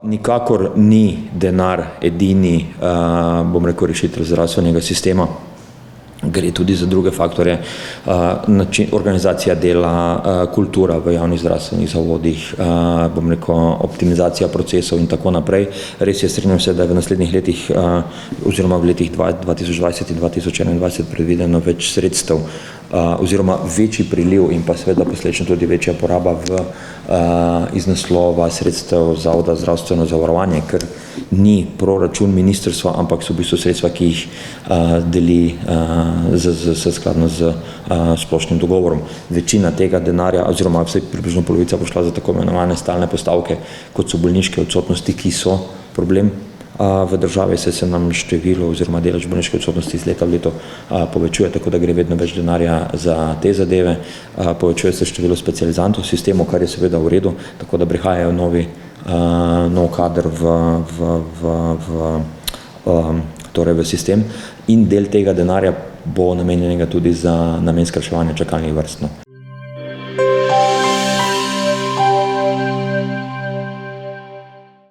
Nikakor ni denar edini, bom rekel, rešitelj zdravstvenega sistema. Gre tudi za druge faktorje, organizacija dela, kultura v javnih zdravstvenih zavodih, bom rekel, optimizacija procesov in tako naprej. Res je, strinjam se, da je v naslednjih letih oziroma v letih 2020 in 2021 predvideno več sredstev oziroma večji priliv in pa seveda posledično tudi večja poraba iz naslova sredstev Zavoda za zdravstveno zavarovanje, ker ni proračun ministrstva, ampak so v bistvu sredstva, ki jih deli skladno z splošnim dogovorom. Večina tega denarja oziroma vsaj približno polovica bo šla za tako imenovane stalne postavke, kot so bolniške odsotnosti, ki so problem v državi, se nam število oziroma delež bolniške odsotnosti iz leta v leto povečuje, tako da gre vedno več denarja za te zadeve. Povečuje se število specializantov v sistemu, kar je seveda v redu, tako da prihajajo nov kader v sistem in del tega denarja bo namenjenega tudi za namen skrajševanja čakalnih vrst.